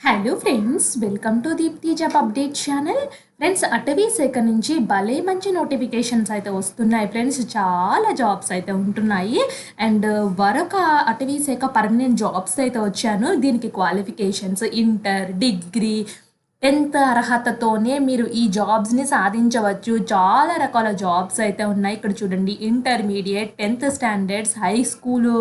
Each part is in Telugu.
Hello friends, welcome to Deepti job update channel. Friends, అటవీ శాఖ నుంచి భలే మంచి నోటిఫికేషన్స్ అయితే వస్తున్నాయి ఫ్రెండ్స్. చాలా జాబ్స్ అయితే ఉంటున్నాయి. అండ్ మరొక అటవీ శాఖ పర్మనెంట్ జాబ్స్ అయితే వచ్చాను. దీనికి క్వాలిఫికేషన్స్ ఇంటర్, డిగ్రీ, 10th అర్హతతోనే మీరు ఈ జాబ్స్ని సాధించవచ్చు. చాలా రకాల జాబ్స్ అయితే ఉన్నాయి. ఇక్కడ చూడండి, intermediate, 10th standards, high school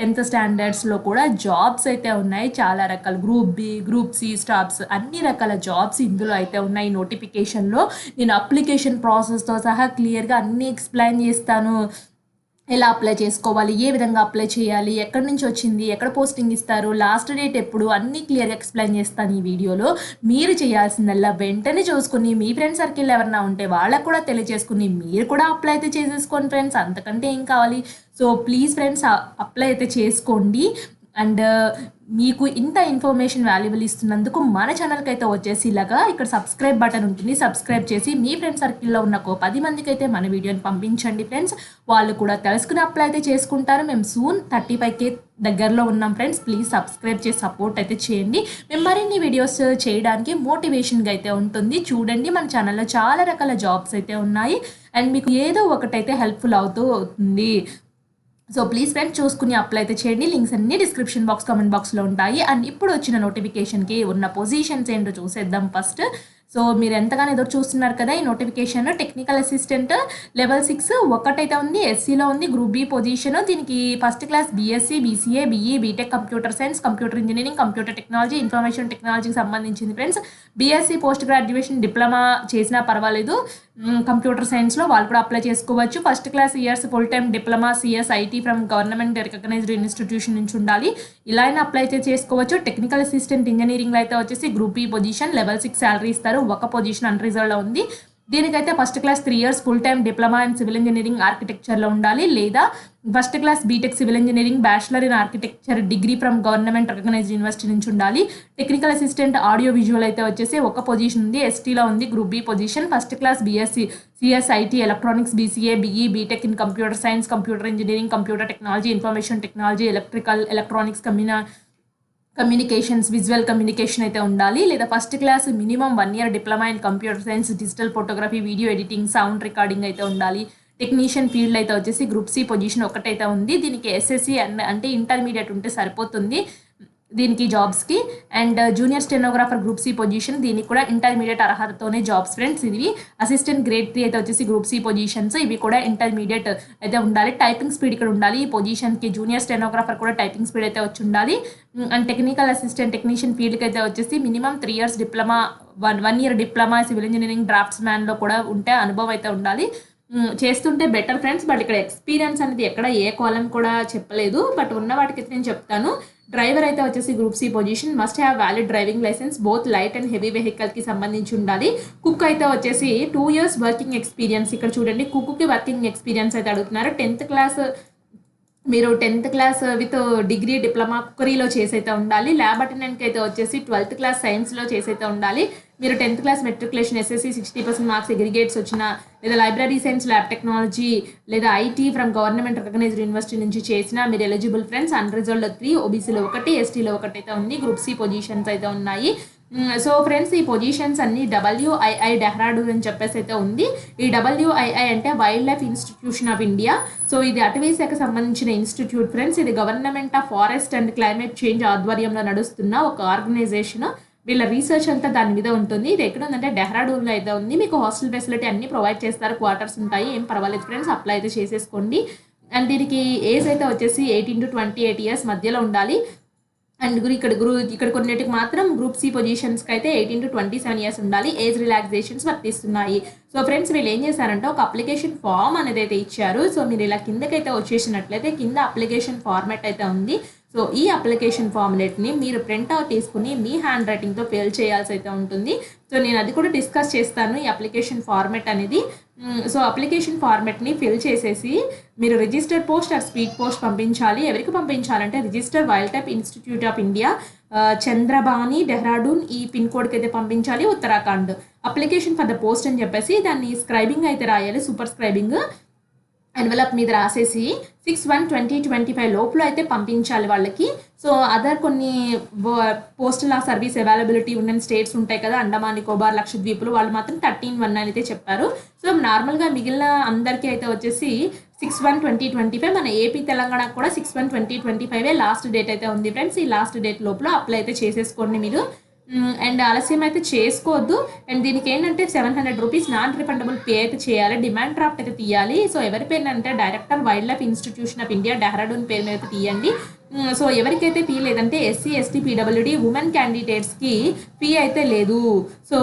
10th స్టాండర్డ్స్లో కూడా జాబ్స్ అయితే ఉన్నాయి. చాలా రకాల group B, group C staffs, అన్ని రకాల జాబ్స్ ఇందులో అయితే ఉన్నాయి. నోటిఫికేషన్లో నేను అప్లికేషన్ ప్రాసెస్తో సహా క్లియర్గా అన్నీ ఎక్స్ప్లెయిన్ చేస్తాను. ఎలా అప్లై చేసుకోవాలి, ఏ విధంగా అప్లై చేయాలి, ఎక్కడి నుంచి వచ్చింది, ఎక్కడ పోస్టింగ్ ఇస్తారు, లాస్ట్ డేట్ ఎప్పుడు, అన్నీ క్లియర్గా ఎక్స్ప్లెయిన్ చేస్తాను ఈ వీడియోలో. మీరు చేయాల్సిందల్లా వెంటనే చూసుకుని మీ ఫ్రెండ్ సర్కిల్ ఎవరైనా ఉంటే వాళ్ళకు కూడా తెలియజేసుకుని మీరు కూడా అప్లై అయితే చేసేసుకోండి ఫ్రెండ్స్. అంతకంటే ఏం కావాలి. సో ప్లీజ్ ఫ్రెండ్స్, అప్లై అయితే చేసుకోండి. అండ్ మీకు ఇంత ఇన్ఫర్మేషన్ వాల్యుబుల్ ఇస్తున్నందుకు మన ఛానల్కి అయితే వచ్చేసి ఇలాగా ఇక్కడ సబ్స్క్రైబ్ బటన్ ఉంటుంది. సబ్స్క్రైబ్ చేసి మీ ఫ్రెండ్ సర్కిల్లో ఉన్న 10 మందికి అయితే మన వీడియోని పంపించండి ఫ్రెండ్స్. వాళ్ళు కూడా తెలుసుకుని అప్లై అయితే చేసుకుంటారు. మేము సూన్ 35K దగ్గరలో ఉన్నాం ఫ్రెండ్స్. ప్లీజ్ సబ్స్క్రైబ్ చేసి సపోర్ట్ అయితే చేయండి. మేము మరిన్ని వీడియోస్ చేయడానికి మోటివేషన్గా అయితే ఉంటుంది. చూడండి, మన ఛానల్లో చాలా రకాల జాబ్స్ అయితే ఉన్నాయి. అండ్ మీకు ఏదో ఒకటైతే హెల్ప్ఫుల్ అవుతుంది. సో ప్లీజ్ ఫ్రెండ్స్, చూసుకుని అప్లై అయితే చేయండి. లింక్స్ అన్ని డిస్క్రిప్షన్ బాక్స్, కామెంట్ బాక్స్లో ఉంటాయి. అండ్ ఇప్పుడు వచ్చిన నోటిఫికేషన్కి ఉన్న పొజిషన్స్ ఏంటో చూసేద్దాం ఫస్ట్. సో మీరు ఎంతగానో ఎదురు చూస్తున్నారు కదా ఈ నోటిఫికేషన్. టెక్నికల్ అసిస్టెంట్ లెవెల్ 6 ఒకటైతే ఉంది, ఎస్సీలో ఉంది, గ్రూప్ బి పొజిషన్. దీనికి first class BSc, BCA, BE, BTech, computer science, computer engineering, computer technology, information టెక్నాలజీకి సంబంధించింది friends. BSc post graduation diploma చేసినా పర్వాలేదు. కంప్యూటర్ సైన్స్లో వాళ్ళు కూడా అప్లై చేసుకోవచ్చు. First class years full time diploma CS IT from government recognised institution నుంచి ఉండాలి. ఇలా అయినా అప్లై అయితే చేసుకోవచ్చు. టెక్నికల్ అసిస్టెంట్ ఇంజనీరింగ్లో అయితే వచ్చేసి group B position, level 6 salary ఇస్తారు. ఒక పొజిషన్ అన్రిజర్వ్డ్లో ఉంది. దీనికైతే first class 3 years full time diploma in civil engineering ఆర్కిటెక్చర్లో ఉండాలి, లేదా first class BTech civil engineering, bachelor in architecture degree from government recognised university నుంచి ఉండాలి. టెక్నికల్ అసిస్టెంట్ ఆడియో విజువల్ అయితే వచ్చేసి ఒక పొజిషన్ ఉంది, ఎస్టీలో ఉంది, group B position. First class BSc CS IT electronics, BCA, BE, BTech in computer science, computer engineering, computer technology, information technology, electrical, electronics, communications, visual communication అయితే ఉండాలి. లేదా first class minimum 1 year diploma in computer science, digital photography, video editing, sound recording అయితే ఉండాలి. టెక్నీషియన్ ఫీల్డ్ అయితే వచ్చేసి గ్రూప్ సి పొజిషన్ ఒకటైతే ఉంది. దీనికి ఎస్ఎస్సి అంటే ఇంటర్మీడియట్ ఉంటే సరిపోతుంది దీనికి జాబ్స్కి. And junior stenographer group C position, దీనికి కూడా ఇంటర్మీడియట్ అర్హతతోనే జాబ్స్ ఫ్రెండ్స్. ఇవి అసిస్టెంట్ గ్రేడ్ 3 అయితే వచ్చేసి గ్రూప్ సి పొజిషన్స్. ఇవి కూడా ఇంటర్మీడియట్ అయితే ఉండాలి. టైపింగ్ స్పీడ్ ఇక్కడ ఉండాలి. ఈ పొజిషన్కి జూనియర్ స్టెనోగ్రాఫర్ కూడా టైపింగ్ స్పీడ్ అయితే వచ్చి ఉండాలి. అండ్ టెక్నికల్ అసిస్టెంట్ టెక్నీషియన్ ఫీల్డ్కి అయితే వచ్చేసి minimum 3 years diploma, 1 year diploma civil engineering డ్రాఫ్ట్స్ మ్యాన్లో కూడా ఉంటే అనుభవం అయితే ఉండాలి. చేస్తుంటే బెటర్ ఫ్రెండ్స్. బట్ ఇక్కడ ఎక్స్పీరియన్స్ అనేది ఎక్కడ ఏ కాలం కూడా చెప్పలేదు. బట్ ఉన్న వాటికి నేను చెప్తాను. డ్రైవర్ అయితే వచ్చేసి group C position, must have valid driving licence both light and heavy వెహికల్కి సంబంధించి ఉండాలి. కుక్ అయితే వచ్చేసి 2 years వర్కింగ్ ఎక్స్పీరియన్స్. ఇక్కడ చూడండి, కుక్కి వర్కింగ్ ఎక్స్పీరియన్స్ అయితే అడుగుతున్నారు. 10th క్లాస్ మీరు 10th class with degree diploma కుక్కరీలో చేసైతే ఉండాలి. ల్యాబ్ అటెండెంట్కి అయితే వచ్చేసి 12th క్లాస్ సైన్స్లో చేసైతే ఉండాలి. మీరు 10th class matriculation, SSC 60% marks, aggregates వచ్చిన, లేదా లైబ్రరీ సైన్స్, ల్యాబ్ టెక్నాలజీ, లేదా IT from government recognised university నుంచి చేసిన మీరు ఎలిజిబుల్ ఫ్రెండ్స్. అన్రిజర్వ్డ్లో 3, ఓబీసీలో 1, ఎస్టీలో 1 అయితే ఉంది. గ్రూప్ సి పొజిషన్స్ అయితే ఉన్నాయి. సో ఫ్రెండ్స్, ఈ పొజిషన్స్ అన్ని WII డెహ్రాడూన్ అని చెప్పేసి అయితే ఉంది. ఈ WII అంటే wild life institution of India. So ఇది అటవీ శాఖకు సంబంధించిన ఇన్స్టిట్యూట్ ఫ్రెండ్స్. ఇది government of forest and climate change ఆధ్వర్యంలో నడుస్తున్న ఒక ఆర్గనైజేషన్. వీళ్ళ రీసెర్చ్ అంతా దాని మీద ఉంటుంది. ఇది ఎక్కడ ఉందంటే డెహ్రాడూన్లో అయితే ఉంది. మీకు హాస్టల్ ఫెసిలిటీ అన్ని ప్రొవైడ్ చేస్తారు, క్వార్టర్స్ ఉంటాయి, ఏం పర్వాలేదు ఫ్రెండ్స్. అప్లై అయితే చేసేసుకోండి. అండ్ దీనికి ఏజ్ అయితే వచ్చేసి 18 to 28 years మధ్యలో ఉండాలి. అండ్ ఇక్కడ కొన్నిటికి మాత్రం గ్రూప్ సి పొజిషన్స్కి అయితే 18 to 27 years ఉండాలి. ఏజ్ రిలాక్సేషన్స్ వర్తిస్తున్నాయి. సో ఫ్రెండ్స్, వీళ్ళు ఏం చేశారంటే ఒక అప్లికేషన్ ఫామ్ అనేది అయితే ఇచ్చారు. సో మీరు ఇలా కిందకైతే వచ్చేసినట్లయితే కింద అప్లికేషన్ ఫార్మాట్ అయితే ఉంది. సో ఈ అప్లికేషన్ ఫార్మాట్ని మీరు ప్రింట్అవుట్ తీసుకుని మీ హ్యాండ్ రైటింగ్తో ఫిల్ చేయాల్సి అయితే ఉంటుంది. సో నేను అది కూడా డిస్కస్ చేస్తాను, ఈ అప్లికేషన్ ఫార్మాట్ అనేది. సో అప్లికేషన్ ఫార్మాట్ని ఫిల్ చేసేసి మీరు register post or speed post పంపించాలి. ఎవరికి పంపించాలంటే register wild life institute of India, Chandrabani, Dehradun, ఈ పిన్ కోడ్కి అయితే పంపించాలి, Uttarakhand. Application for the post అని చెప్పేసి దాన్ని స్క్రైబింగ్ అయితే రాయాలి, సూపర్ స్క్రైబింగ్. ఎన్వలప్ మీద రాసేసి 6/1/2025 లోపల అయితే పంపించాలి వాళ్ళకి. సో అదర్ కొన్ని పోస్టల్ సర్వీస్ అవైలబిలిటీ ఉన్న స్టేట్స్ ఉంటాయి కదా, అండమాన్ నికోబార్ లక్షద్వీపులు, వాళ్ళు మాత్రం 13/1 అయితే చెప్పారు. సో నార్మల్గా మిగిలిన అందరికీ అయితే వచ్చేసి 6/1/2025, మన ఏపీ తెలంగాణకు కూడా 6/1/2025 లాస్ట్ డేట్ అయితే ఉంది ఫ్రెండ్స్. ఈ లాస్ట్ డేట్ లోపల అప్లై అయితే చేసేసుకోండి మీరు. అండ్ ఆలస్యం అయితే చేసుకోవద్దు. అండ్ దీనికి ఏంటంటే 700 రూపీస్ నాన్ రిఫండబుల్ పే అయితే చేయాలి. డిమాండ్ డ్రాఫ్ట్ అయితే తీయాలి. సో ఎవరి పేరు అంటే director wild life institution of India Dehradun పేరు మీద అయితే తీయండి. సో ఎవరికైతే ఫీ లేదంటే ఎస్సీ ఎస్టీ పీడబ్ల్యూడి ఉమెన్ క్యాండిడేట్స్కి ఫీ అయితే లేదు. సో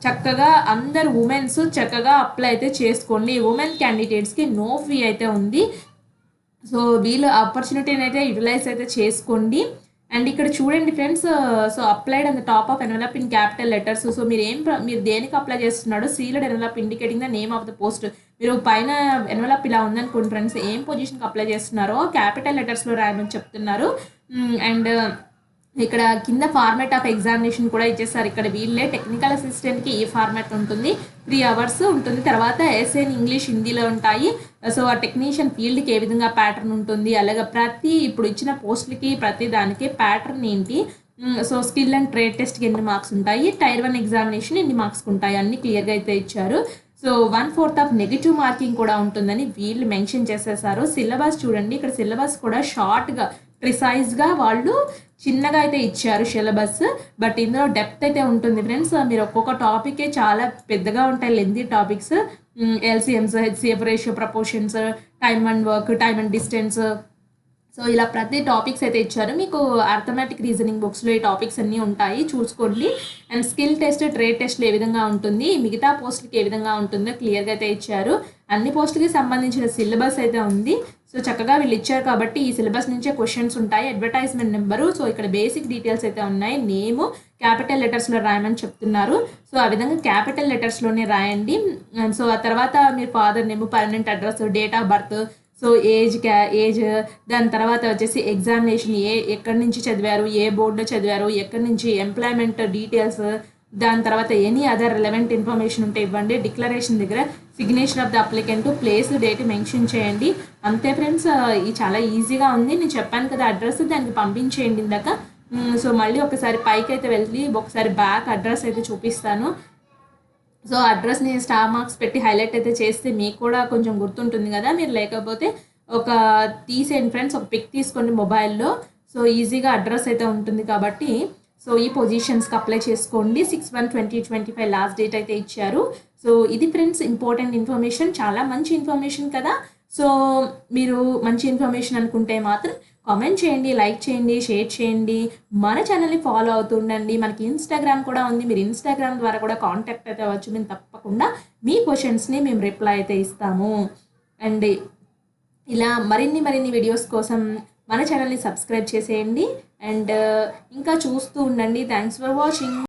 చక్కగా అందరు ఉమెన్స్ చక్కగా అప్లై అయితే చేసుకోండి. ఉమెన్ క్యాండిడేట్స్కి నో ఫీ అయితే ఉంది. సో వీళ్ళు ఆపర్చునిటీని అయితే యూటిలైజ్ అయితే చేసుకోండి. అండ్ ఇక్కడ చూడండి friends, so applied and top of envelope in capital letters. So మీరు దేనికి అప్లై చేస్తున్నాడో sealed envelope indicating the name of the post. మీరు పైన ఎన్వలప్ ఇలా ఉందనుకోండి ఫ్రెండ్స్, ఏం పొజిషన్కి అప్లై చేస్తున్నారో క్యాపిటల్ లెటర్స్లో రాయమని చెప్తున్నారు. అండ్ ఇక్కడ కింద ఫార్మాట్ ఆఫ్ ఎగ్జామినేషన్ కూడా ఇచ్చేస్తారు. ఇక్కడ వీళ్ళే టెక్నికల్ అసిస్టెంట్కి ఈ ఫార్మాట్ ఉంటుంది, 3 hours ఉంటుంది. తర్వాత ఎస్ఏ ఇంగ్లీష్ హిందీలో ఉంటాయి. సో ఆ టెక్నీషియన్ ఫీల్డ్కి ఏ విధంగా ప్యాటర్న్ ఉంటుంది, అలాగే ఇప్పుడు ఇచ్చిన పోస్టులకి ప్రతి దానికి ప్యాటర్న్ ఏంటి, సో స్కిల్ అండ్ ట్రేడ్ టెస్ట్కి ఎన్ని మార్క్స్ ఉంటాయి, Tier 1 ఎగ్జామినేషన్ ఎన్ని మార్క్స్ ఉంటాయి, అన్ని క్లియర్గా అయితే ఇచ్చారు. సో 1/4 ఆఫ్ నెగిటివ్ మార్కింగ్ కూడా ఉంటుందని వీళ్ళు మెన్షన్ చేసేసారు. సిలబస్ చూడండి, ఇక్కడ సిలబస్ కూడా షార్ట్గా ప్రిసైజ్గా వాళ్ళు చిన్నగా అయితే ఇచ్చారు సిలబస్. బట్ ఇందులో డెప్త్ అయితే ఉంటుంది ఫ్రెండ్స్. మీరు ఒక్కొక్క టాపికే చాలా పెద్దగా ఉంటాయి, lengthy topics. ఎల్సిఎమ్స్, HCF ratio, proportions, time and work, time and distance. So ఇలా ప్రతి టాపిక్స్ అయితే ఇచ్చారు. మీకు అర్థమెటిక్ రీజనింగ్ బుక్స్లో ఈ టాపిక్స్ అన్నీ ఉంటాయి, చూసుకోండి. అండ్ స్కిల్ టెస్ట్, ట్రేడ్ టెస్ట్లు ఏ విధంగా ఉంటుంది, మిగతా పోస్టులకి ఏ విధంగా ఉంటుందో క్లియర్గా అయితే ఇచ్చారు. అన్ని పోస్టులకి సంబంధించిన సిలబస్ అయితే ఉంది. సో చక్కగా వీళ్ళు ఇచ్చారు కాబట్టి ఈ సిలబస్ నుంచే క్వశ్చన్స్ ఉంటాయి. అడ్వర్టైజ్మెంట్ నెంబరు, సో ఇక్కడ బేసిక్ డీటెయిల్స్ అయితే ఉన్నాయి. నేము క్యాపిటల్ లెటర్స్లో రాయమని చెప్తున్నారు. సో ఆ విధంగా క్యాపిటల్ లెటర్స్లోనే రాయండి. సో ఆ తర్వాత మీరు father name, permanent address, date of birth, so age, దాని తర్వాత వచ్చేసి ఎగ్జామినేషన్ ఎక్కడి నుంచి చదివారు, ఏ బోర్డులో చదివారు, ఎక్కడి నుంచి, ఎంప్లాయ్మెంట్ డీటెయిల్స్, దాని తర్వాత ఎనీ అదర్ రిలవెంట్ ఇన్ఫర్మేషన్ ఉంటే ఇవ్వండి. డిక్లరేషన్ దగ్గర signature of the applicant, place, date mention చేయండి. అంతే ఫ్రెండ్స్, ఇది చాలా ఈజీగా ఉంది. నేను చెప్పాను కదా అడ్రస్, దానికి పంపించేయండి ఇందాక. సో మళ్ళీ ఒకసారి పైకి అయితే వెళ్ళి ఒకసారి బ్యాక్ అడ్రస్ అయితే చూపిస్తాను. సో అడ్రస్ని స్టార్ మార్క్స్ పెట్టి హైలైట్ అయితే చేస్తే మీకు కూడా కొంచెం గుర్తుంటుంది కదా. మీరు లేకపోతే ఒక తీసేయండి ఫ్రెండ్స్, ఒక పిక్ తీసుకోండి మొబైల్లో. సో ఈజీగా అడ్రస్ అయితే ఉంటుంది కాబట్టి సో ఈ పొజిషన్స్కి అప్లై చేసుకోండి. 6/1/2025 లాస్ట్ డేట్ అయితే ఇచ్చారు. సో ఇది ఫ్రెండ్స్ ఇంపార్టెంట్ ఇన్ఫర్మేషన్, చాలా మంచి ఇన్ఫర్మేషన్ కదా. సో మీరు మంచి ఇన్ఫర్మేషన్ అనుకుంటే మాత్రం కామెంట్ చేయండి, లైక్ చేయండి, షేర్ చేయండి, మన ఛానల్ని ఫాలో అవుతూ ఉండండి. మనకి ఇన్స్టాగ్రామ్ కూడా ఉంది, మీరు ఇన్స్టాగ్రామ్ ద్వారా కూడా కాంటాక్ట్ అయితే అవ్వచ్చు. మేము తప్పకుండా మీ క్వశ్చన్స్ని మేము రిప్లై అయితే ఇస్తాము. అండ్ ఇలా మరిన్ని వీడియోస్ కోసం మన ఛానల్ని సబ్స్క్రైబ్ చేసేయండి. అండ్ ఇంకా చూస్తూ ఉండండి. Thanks for watching.